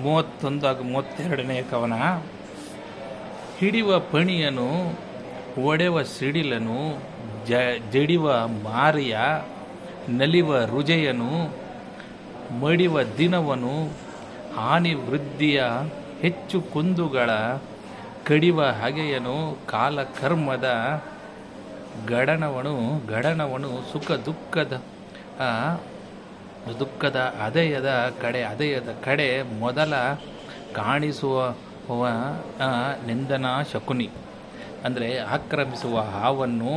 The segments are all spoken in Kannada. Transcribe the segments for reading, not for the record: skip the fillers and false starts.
31 ಹಾಗೂ 32ನೇ ಕವನ. ಹಿಡಿವ ಪಣಿಯನು ಒಡೆವ ಸಿಡಿಲನು ಜಡಿವ ಮಾರಿಯ ನಲಿವ ರುಜೆಯನು ಮಡಿವ ದಿನವನು ಹಾನಿ ವೃದ್ಧಿಯ ಹೆಚ್ಚು ಕುಂದುಗಳ ಕಡಿವ ಹಗೆಯನು ಕಾಲಕರ್ಮದ ಗಡನವನು ಸುಖ ದುಃಖದ ಅದಯದ ಕಡೆ ಮೊದಲ ಕಾಣಿಸುವ ನಿಂದನಾ ಶಕುನಿ. ಅಂದರೆ ಆಕ್ರಮಿಸುವ ಹಾವನ್ನು,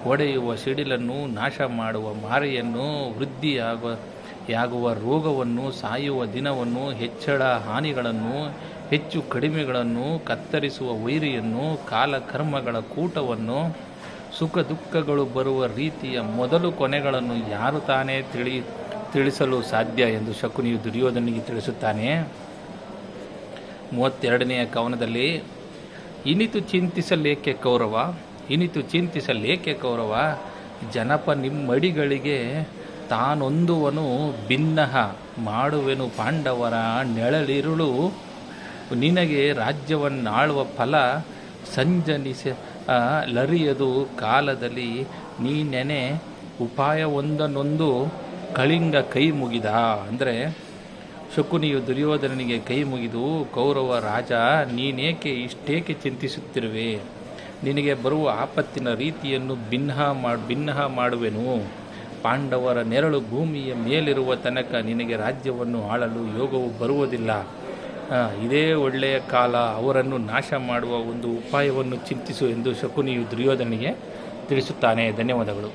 ಹೊಡೆಯುವ ಸಿಡಿಲನ್ನು, ನಾಶ ಮಾಡುವ ಮಾರಿಯನ್ನು, ವೃದ್ಧಿಯಾಗುವ ರೋಗವನ್ನು, ಸಾಯುವ ದಿನವನ್ನು, ಹೆಚ್ಚಳ ಹಾನಿಗಳನ್ನು, ಹೆಚ್ಚು ಕಡಿಮೆಗಳನ್ನು, ಕತ್ತರಿಸುವ ವೈರಿಯನ್ನು, ಕಾಲಕರ್ಮಗಳ ಕೂಟವನ್ನು, ಸುಖ ದುಃಖಗಳು ಬರುವ ರೀತಿಯ ಮೊದಲು ಕೊನೆಗಳನ್ನು ಯಾರು ತಾನೇ ತಿಳಿಸಲು ಸಾಧ್ಯ ಎಂದು ಶಕುನಿಯು ದುರ್ಯೋಧನಿಗೆ ತಿಳಿಸುತ್ತಾನೆ. 32ನೆಯ ಕವನದಲ್ಲಿ ಇನಿತು ಚಿಂತಿಸಲೇಕೆ ಕೌರವ ಜನಪ ನಿಮ್ಮಡಿಗಳಿಗೆ ತಾನೊಂದುವನು ಭಿನ್ನಹ ಮಾಡುವೆನು ಪಾಂಡವರ ನೆಳಲಿರುಳು ನಿನಗೆ ರಾಜ್ಯವನ್ನಾಳುವ ಫಲ ಲರಿಯದು ಕಾಲದಲ್ಲಿ ನೀನೆನೆ ಉಪಾಯವೊಂದನೊಂದು ಕಳಿಂಗ ಕೈ ಮುಗಿದ. ಅಂದರೆ ಶಕುನಿಯು ದುರ್ಯೋಧನನಿಗೆ ಕೈ ಮುಗಿದು, ಕೌರವ ರಾಜ, ಇಷ್ಟೇಕೆ ಚಿಂತಿಸುತ್ತಿರುವೆ? ನಿನಗೆ ಬರುವ ಆಪತ್ತಿನ ರೀತಿಯನ್ನು ಭಿನ್ನ ಮಾಡುವೆನು. ಪಾಂಡವರ ನೆರಳು ಭೂಮಿಯ ಮೇಲಿರುವ ತನಕ ನಿನಗೆ ರಾಜ್ಯವನ್ನು ಆಳಲು ಯೋಗವು ಬರುವುದಿಲ್ಲ. ಇದೇ ಒಳ್ಳೆಯ ಕಾಲ, ಅವರನ್ನು ನಾಶ ಮಾಡುವ ಒಂದು ಉಪಾಯವನ್ನು ಚಿಂತಿಸು ಎಂದು ಶಕುನಿಯು ದುರ್ಯೋಧನಿಗೆ ತಿಳಿಸುತ್ತಾನೆ. ಧನ್ಯವಾದಗಳು.